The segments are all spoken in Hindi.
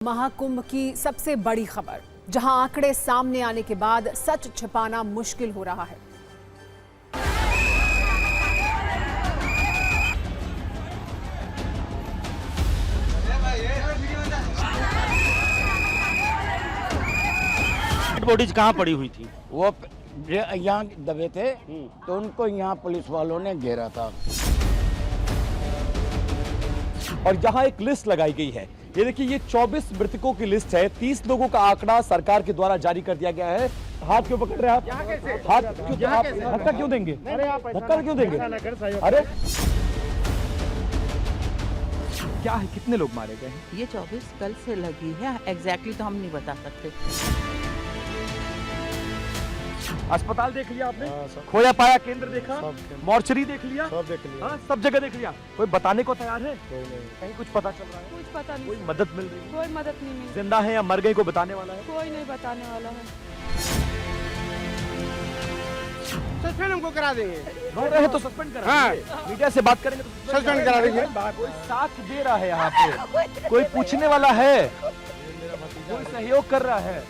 महाकुंभ की सबसे बड़ी खबर, जहां आंकड़े सामने आने के बाद सच छिपाना मुश्किल हो रहा है। बॉडीज कहाँ पड़ी हुई थी? वो यहाँ दबे थे तो उनको यहाँ पुलिस वालों ने घेरा था। और यहाँ एक लिस्ट लगाई गई है। ये देखिए, ये 24 मृतकों की लिस्ट है। 30 लोगों का आंकड़ा सरकार के द्वारा जारी कर दिया गया है। हाथ क्यों पकड़ रहे हैं आप? हाथ क्यों? आप धक्का क्यों देंगे? धक्का क्यों देंगे? अरे क्या है, कितने लोग मारे गए हैं? ये 24 कल से लगी है, एग्जैक्टली तो हम नहीं बता सकते। अस्पताल देख लिया आपने? खोया पाया केंद्र देखा? मॉर्चरी देख लिया? सब देख लिया। सब जगह देख लिया। कोई बताने को तैयार है? कहीं कुछ पता चल रहा है? कुछ पता नहीं। कोई मदद मिल रही है? कोई मदद नहीं मिली। जिंदा है या मर गई, को बताने वाला है? कोई नहीं बताने वाला है। सस्पेंड हमको करा देंगे। रो रहे हैं तो सस्पेंड करा देंगे। मीडिया से बात करेंगे तो सस्पेंड करा देंगे। कोई साथ दे रहा है यहाँ पे? कोई पूछने वाला है? कोई सहयोग कर रहा है?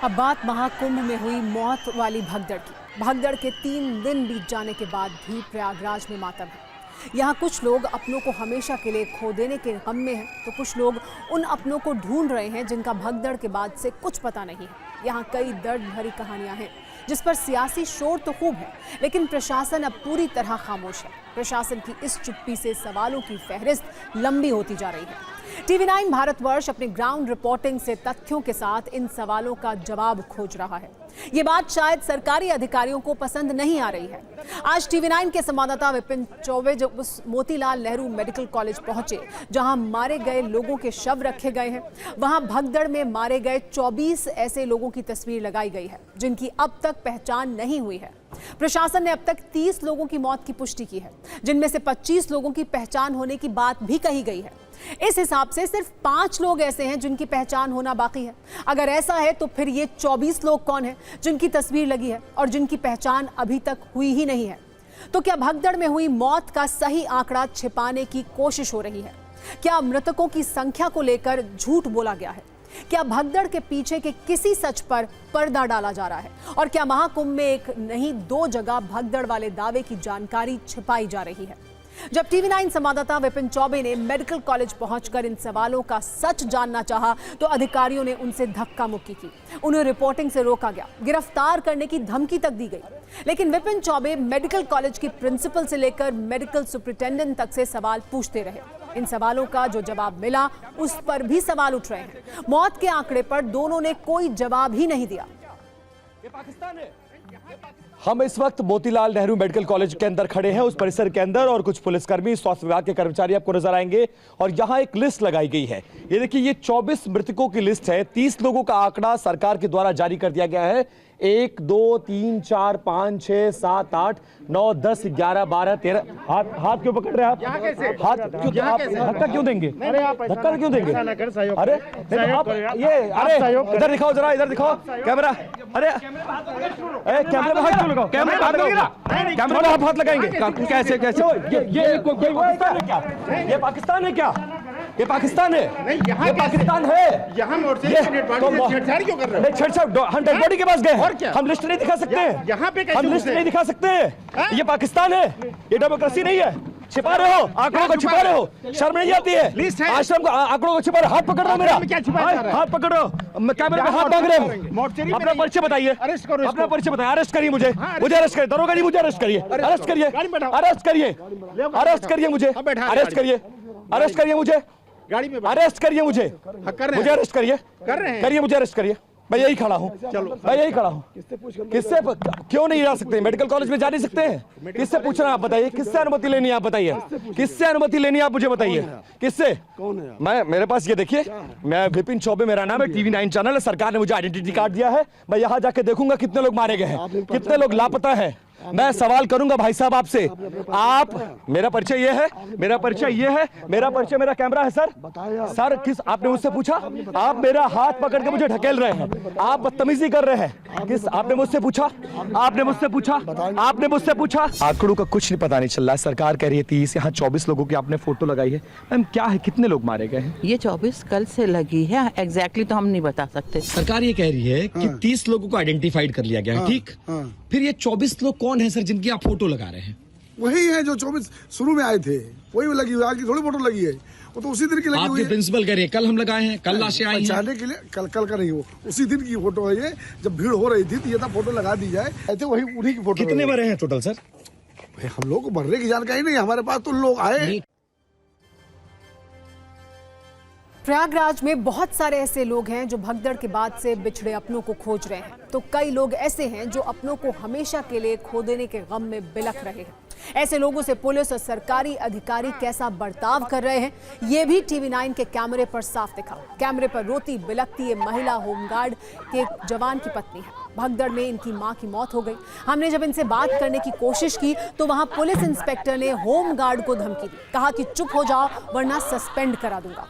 अब बात महाकुंभ में हुई मौत वाली भगदड़ की। भगदड़ के 3 दिन बीत जाने के बाद भी प्रयागराज में मातम है। यहाँ कुछ लोग अपनों को हमेशा के लिए खो देने के गम में हैं, तो कुछ लोग उन अपनों को ढूंढ रहे हैं जिनका भगदड़ के बाद से कुछ पता नहीं है। यहाँ कई दर्द भरी कहानियां हैं जिस पर सियासी शोर तो खूब है, लेकिन प्रशासन अब पूरी तरह खामोश है। प्रशासन की इस चुप्पी से सवालों की फहरिस्त लंबी होती जा रही है। TV9 भारतवर्ष अपने ग्राउंड रिपोर्टिंग से तथ्यों के साथ इन सवालों का जवाब खोज रहा है। ये बात शायद सरकारी अधिकारियों को पसंद नहीं आ रही है। आज TV9 के संवाददाता विपिन चौबे जब उस मोतीलाल नेहरू मेडिकल कॉलेज पहुंचे जहां मारे गए लोगों के शव रखे गए हैं, वहां भगदड़ में मारे गए 24 ऐसे लोगों की तस्वीर लगाई गई है जिनकी अब तक पहचान नहीं हुई है। प्रशासन ने अब तक 30 लोगों की मौत की पुष्टि की है, जिनमें से 25 लोगों की पहचान होने की बात भी कही गई है। इस हिसाब से सिर्फ 5 लोग ऐसे हैं जिनकी पहचान होना बाकी है। अगर ऐसा है तो फिर ये 24 लोग कौन हैं जिनकी तस्वीर लगी है और जिनकी पहचान अभी तक हुई ही नहीं है? तो क्या भगदड़ में हुई मौत का सही आंकड़ा छिपाने की कोशिश हो रही है? क्या मृतकों की संख्या को लेकर झूठ बोला गया है? क्या भगदड़ के पीछे के किसी सच पर पर्दा डाला जा रहा है? और क्या महाकुंभ में एक नहीं 2 जगह भगदड़ वाले दावे की जानकारी छिपाई जा रही है? जब TV9 संवाददाता विपिन चौबे ने मेडिकल कॉलेज पहुंचकर इन सवालों का सच जानना चाहा, तो अधिकारियों ने उनसे धक्का मुक्की की। उन्हें रिपोर्टिंग से रोका गया, गिरफ्तार करने की धमकी तक दी गई। लेकिन विपिन चौबे मेडिकल कॉलेज की प्रिंसिपल से लेकर मेडिकल सुपरिटेंडेंट तक से सवाल पूछते रहे। इन सवालों का जो जवाब मिला, उस पर भी सवाल उठ रहे हैं। मौत के आंकड़े पर दोनों ने कोई जवाब ही नहीं दिया। ये पाकिस्तान है। हम इस वक्त मोतीलाल नेहरू मेडिकल कॉलेज के अंदर खड़े हैं, उस परिसर के अंदर, और कुछ पुलिसकर्मी, स्वास्थ्य विभाग के कर्मचारी आपको नजर आएंगे। और यहाँ एक लिस्ट लगाई गई है। ये देखिए, ये 24 मृतकों की लिस्ट है। 30 लोगों का आंकड़ा सरकार के द्वारा जारी कर दिया गया है। 1 2 3 4 5 6 7 8 9 10 11 12 13। हाथ क्यों पकड़ रहे हैं आप? हाथ क्यों? धक्का क्यों देंगे? धक्का क्यों देंगे? अरे इधर दिखाओ, जरा इधर दिखाओ कैमरा। अरे कैमरे में हाथ क्यों लगाओ? कैमरे में हाथ लगाएंगे कैसे? ये पाकिस्तान है क्या? ये पाकिस्तान है क्या? ये पाकिस्तान है? ये पाकिस्तान है। यहाँ छेड़छाड़ क्यों कर रहे हो? छेड़छाड़, हम डेड बॉडी के पास गए। हम लिस्ट नहीं दिखा सकते हैं। यहाँ पे हम लिस्ट नहीं दिखा सकते हैं। ये पाकिस्तान है, ये डेमोक्रेसी नहीं है। छिपा रहे हो, आंकड़ों को छिपा रहे हो, शर्म नहीं आती है? आश्रम को आंकड़ों को छिपा रहे हो। हाथ पकड़ रहे हो मेरा, हाथ पकड़ रहे हो, कैमरे में हाथ मांग रहे हो। अपना परिचय बताइए, अपना परिचय बताइए। अरेस्ट करिए मुझे, अरेस्ट करिए। दरोगा जी, मुझे अरेस्ट करिए, अरेस्ट करिए, अरेस्ट करिए, अरेस्ट करिए मुझे, अरेस्ट करिए, अरेस्ट करिए मुझे, गाड़ी में अरेस्ट करिए मुझे, मुझे अरेस्ट करिए, कर रहे हैं, करिए मुझे अरेस्ट करिए। मैं यही खड़ा हूँ, मैं यही खड़ा हूँ। किससे क्यों नहीं जा सकते? मेडिकल कॉलेज में जा नहीं सकते हैं? किससे पूछ रहे हैं आप? बताइए, किससे अनुमति लेनी है? आप बताइए, किससे अनुमति लेनी है? आप मुझे बताइए, किससे? कौन है? मैं, मेरे पास ये देखिए, मैं विपिन चौबे मेरा नाम है, TV9 चैनल है। सरकार ने मुझे आइडेंटिटी कार्ड दिया है। मैं यहाँ जाके देखूंगा कितने लोग मारे गए हैं, कितने लोग लापता है। मैं सवाल करूंगा भाई साहब आपसे। आप, मेरा परिचय ये है, मेरा परिचय ये है, मेरा परिचय, मेरा कैमरा है सर। सर किस, आपने मुझसे पूछा? आप मेरा हाथ पकड़ के मुझे ढकेल रहे हैं, आप बदतमीजी कर रहे हैं। किस, आपने मुझसे पूछा? आपने मुझसे पूछा? आपने मुझसे पूछा? आंकड़ों का कुछ नहीं पता नहीं चल रहा है। सरकार कह रही है 30, यहाँ 24 लोगों की आपने फोटो लगाई है। मैम क्या है, कितने लोग मारे गए हैं? ये 24 कल से लगी है, एग्जैक्टली तो हम नहीं बता सकते। सरकार ये कह रही है कि 30 लोगों को आइडेंटिफाइड कर लिया गया है, ठीक? फिर ये 24 लोग कौन है सर जिनकी आप फोटो लगा रहे हैं? वही है जो 24 शुरू में आए थे, वही लगी हुई, आगे थोड़ी फोटो लगी है, वो तो उसी दिन की लगी हुई आपके है। प्रिंसिपल कह रहे हैं कल हम लगाए हैं, कल लाशें आई हैं। पहचानने के लिए कल का नहीं, हो उसी दिन की फोटो है ये। जब भीड़ हो रही थी तो ये था फोटो लगा दी जाए, ऐसे वही उन्हीं की फोटो। कितने मरे हैं टोटल सर? भाई हम लोग को मरने की जानकारी नहीं, हमारे पास तो लोग आए। प्रयागराज में बहुत सारे ऐसे लोग हैं जो भगदड़ के बाद से बिछड़े अपनों को खोज रहे हैं, तो कई लोग ऐसे हैं जो अपनों को हमेशा के लिए खो देने के गम में बिलख रहे हैं। ऐसे लोगों से पुलिस और सरकारी अधिकारी कैसा बर्ताव कर रहे हैं, ये भी TV9 के कैमरे पर साफ दिखा। कैमरे पर रोती बिलखती ये महिला होमगार्ड के जवान की पत्नी है। भगदड़ में इनकी मां की मौत हो गई। हमने जब इनसे बात करने की कोशिश की तो वहां पुलिस इंस्पेक्टर ने होमगार्ड को धमकी दी, कहा कि चुप हो जाओ वरना सस्पेंड करा दूंगा।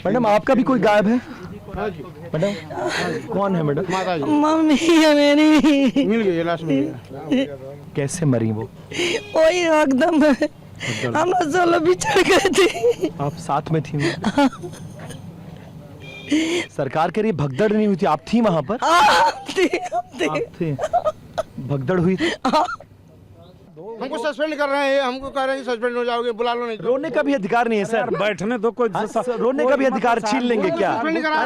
मैडम आपका भी कोई गायब है? मैडम कौन है मैडम? मम्मी है मेरी। मिल गई, लाश मिल गया। कैसे मरी वो? वही एकदम हम सोलो बिछड़ गए थे। आप साथ में थी? सरकार कह रही भगदड़ नहीं हुई थी, आप थी वहां पर? आप थे। भगदड़ हुई थी? हमको सस्पेंड कर रहे हैं, हमको कह रहे हैं सस्पेंड हो जाओगे, बुला लो नहीं। रोने का भी अधिकार नहीं है सर। बैठने तो कोई रोने का भी अधिकार छीन लेंगे क्या?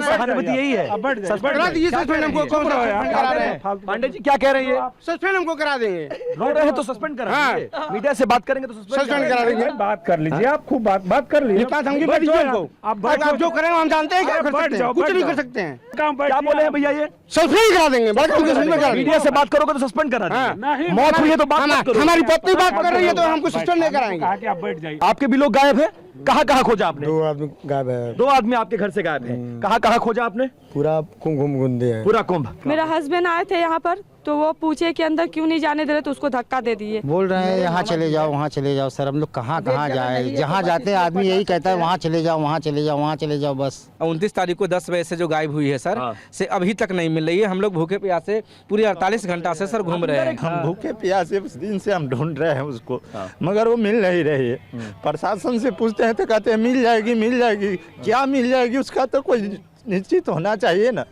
सहानुभूति यही है। करा दीजिए सस्पेंड, हमको कौन सस्पेंड करा रहे हैं? पांडे जी क्या कह रहे हैं? सस्पेंड हमको करा देंगे। रो रहे हैं तो सस्पेंड करा देंगे। मीडिया से बात करेंगे तो सस्पेंड करा देंगे। बात कर लीजिए, आप खूब बात कर लीजिए। इतना धमकी मत दीजिए हमको। आप जो करें हम जानते हैं, क्या कर सकते हैं? कुछ नहीं कर सकते हैं। क्या बोले हैं भैया? ये सस्पेंड करा देंगे, सस्पेंड करा देंगे। मीडिया से बात करोगे तो सस्पेंड करा देंगे। मौत हुई है तो बात मत करो। हमारी पत्नी बात कर रही है तो हमको सस्पेंड नहीं कराएंगे। कहा कि आप बैठ जाइए। आपके भी लोग गायब हैं? कहाँ खोजा आपने? 2 आदमी गायब है। 2 आदमी आपके घर से गायब हैं। कहाँ खोजा आपने? पूरा कुंभ गुंदे है। पूरा कुंभ। मेरा हस्बैंड आए थे यहाँ पर तो वो पूछे कि अंदर क्यों नहीं जाने दे रहे, तो उसको धक्का दे दिए। बोल रहे हैं यहाँ चले जाओ, वहाँ चले जाओ। सर हम लोग कहाँ जाए? जहाँ जाते हैं आदमी यही कहता है वहाँ चले जाओ, वहाँ चले जाओ, वहाँ चले जाओ बस। 29 तारीख को 10 बजे से जो गायब हुई है सर, से अभी तक नहीं मिल रही है। हम लोग भूखे प्यासे पूरी 48 घंटा से सर घूम रहे हैं। हम भूखे प्यासे उस दिन से हम ढूंढ रहे हैं उसको, मगर वो मिल नहीं रही है। प्रशासन से पूछते हैं तो कहते हैं मिल जाएगी। क्या मिल जाएगी उसका तो कोई निश्चित होना चाहिए ना।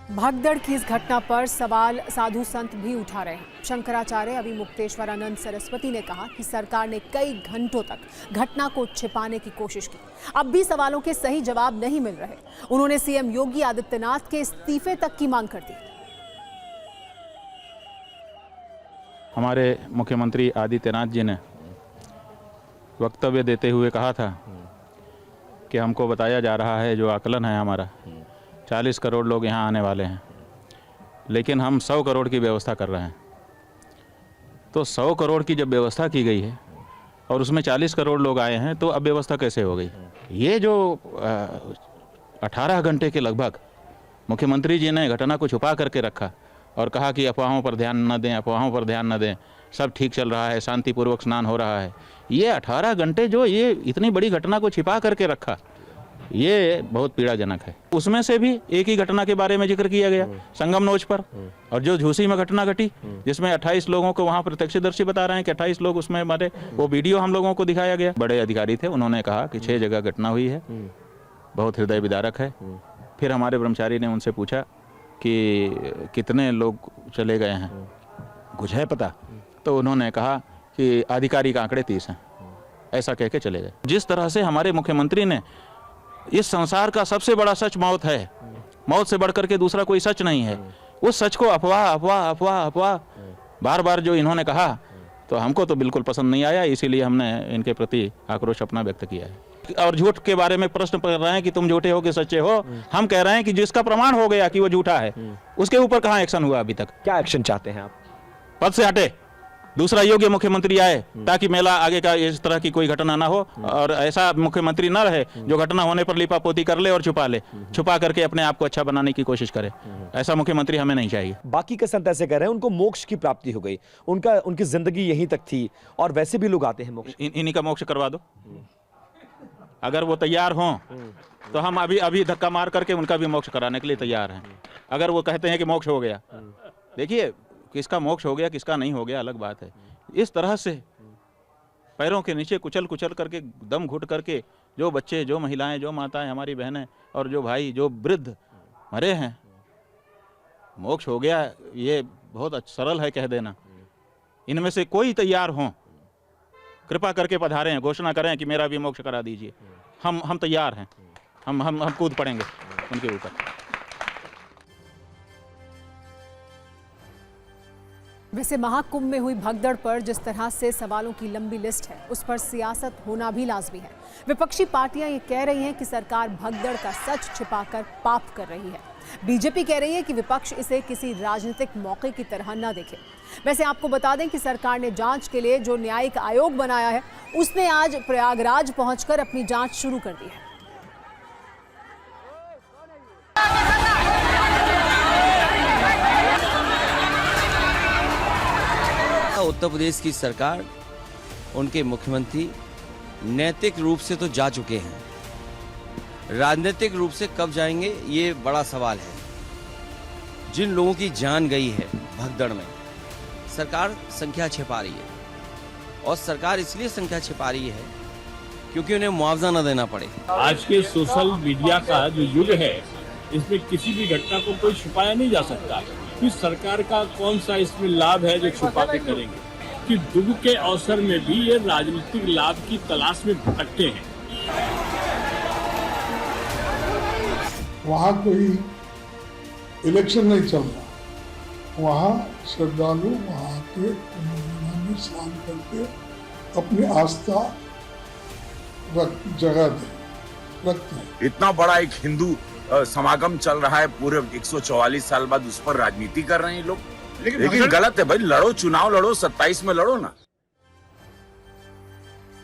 भगदड़ की इस घटना पर सवाल साधु संत भी उठा रहे हैं। शंकराचार्य अभिमुक्तेश्वरानंद सरस्वती ने कहा कि सरकार ने कई घंटों तक घटना को छिपाने की कोशिश की, अब भी सवालों के सही जवाब नहीं मिल रहे। उन्होंने सीएम योगी आदित्यनाथ के इस्तीफे तक की मांग कर दी। हमारे मुख्यमंत्री आदित्यनाथ जी ने वक्तव्य देते हुए कहा था कि हमको बताया जा रहा है, जो आकलन है हमारा, 40 करोड़ लोग यहाँ आने वाले हैं, लेकिन हम 100 करोड़ की व्यवस्था कर रहे हैं। तो 100 करोड़ की जब व्यवस्था की गई है और उसमें 40 करोड़ लोग आए हैं, तो अब व्यवस्था कैसे हो गई? ये जो 18 घंटे के लगभग मुख्यमंत्री जी ने घटना को छुपा करके रखा और कहा कि अफवाहों पर ध्यान न दें, सब ठीक चल रहा है, शांतिपूर्वक स्नान हो रहा है। ये 18 घंटे जो ये इतनी बड़ी घटना को छिपा करके रखा, ये बहुत पीड़ाजनक है। उसमें से भी एक ही घटना के बारे में जिक्र किया गया, संगम नोच पर, और जो झूसी में घटना घटी जिसमें 28 लोगों को वहाँ प्रत्यक्षदर्शी बता रहे हैं कि 28 लोग उसमें मरे, वो वीडियो हम लोगों को दिखाया गया। बड़े अधिकारी थे, उन्होंने कहा कि 6 जगह घटना हुई है, बहुत हृदय विदारक है। फिर हमारे ब्रह्मचारी ने उनसे पूछा कि कितने लोग चले गए हैं, कुछ है पता? तो उन्होंने कहा कि आधिकारिक आंकड़े 30 हैं, ऐसा कह के चले गए। जिस तरह से हमारे मुख्यमंत्री ने, इस संसार का सबसे बड़ा सच मौत है, मौत से बढ़कर के दूसरा कोई सच नहीं है, उस सच को अफवाह बार बार जो इन्होंने कहा, तो हमको तो बिल्कुल पसंद नहीं आया। इसीलिए हमने इनके प्रति आक्रोश अपना व्यक्त किया है। और झूठ के बारे में प्रश्न कर रहे हैं कि तुम झूठे हो कि सच्चे हो। हम कह रहे हैं कि जिसका प्रमाण हो गया कि वो झूठा है, उसके ऊपर कहाँ एक्शन हुआ अभी तक? क्या एक्शन चाहते हैं आप? पद से हटे, दूसरा योग्य मुख्यमंत्री आए ताकि मेला आगे का इस तरह की कोई घटना ना हो, और ऐसा मुख्यमंत्री ना रहे जो घटना होने पर लिपापोती कर ले और छुपा करके अपने आप को अच्छा बनाने की कोशिश करे। ऐसा मुख्यमंत्री हमें नहीं चाहिए। बाकी के संत ऐसे कह रहे हैं उनको मोक्ष की प्राप्ति हो गई, उनकी जिंदगी यहीं तक थी, और वैसे भी लोग आते हैं मोक्ष। इन्हीं का मोक्ष करवा दो, अगर वो तैयार हों तो हम अभी धक्का मार करके उनका भी मोक्ष कराने के लिए तैयार हैं। अगर वो कहते हैं कि मोक्ष हो गया, देखिए किसका मोक्ष हो गया किसका नहीं हो गया अलग बात है। इस तरह से पैरों के नीचे कुचल करके दम घुट करके जो बच्चे, जो महिलाएं, जो माताएं, हमारी बहनें और जो भाई, जो वृद्ध मरे हैं, मोक्ष हो गया, ये बहुत सरल है कह देना। इनमें से कोई तैयार हों, कृपा करके पधारें, घोषणा करें कि मेरा भी मोक्ष करा दीजिए। हम तैयार हैं, हम कूद पड़ेंगे उनके ऊपर। वैसे महाकुंभ में हुई भगदड़ पर जिस तरह से सवालों की लंबी लिस्ट है, उस पर सियासत होना भी लाजमी है। विपक्षी पार्टियां ये कह रही हैं कि सरकार भगदड़ का सच छिपाकर पाप कर रही है। बीजेपी कह रही है कि विपक्ष इसे किसी राजनीतिक मौके की तरह न देखे। वैसे आपको बता दें कि सरकार ने जांच के लिए जो न्यायिक आयोग बनाया है, उसने आज प्रयागराज पहुंचकर अपनी जांच शुरू कर दी है। उत्तर प्रदेश की सरकार, उनके मुख्यमंत्री नैतिक रूप से तो जा चुके हैं, राजनीतिक रूप से कब जाएंगे ये बड़ा सवाल है। जिन लोगों की जान गई है भगदड़ में, सरकार संख्या छिपा रही है, और सरकार इसलिए संख्या छिपा रही है क्योंकि उन्हें मुआवजा न देना पड़े। आज के सोशल मीडिया का जो युग है, इसमें किसी भी घटना को कोई छुपाया नहीं जा सकता कि सरकार का कौन सा इसमें लाभ है जो छुपा के करेंगे, कि दुख के अवसर में भी ये राजनीतिक लाभ की तलाश में भटकते हैं। वहाँ कोई इलेक्शन नहीं चल रहा, वहाँ श्रद्धालु वहाँ के में स्नान करके अपनी आस्था जगह रखते हैं। इतना बड़ा एक हिंदू समागम चल रहा है, पूरे 144 साल बाद उस पर राजनीति कर रहे हैं लोग। लेकिन गलत है भाई, लड़ो, चुनाव लड़ो, 27 में लड़ो ना।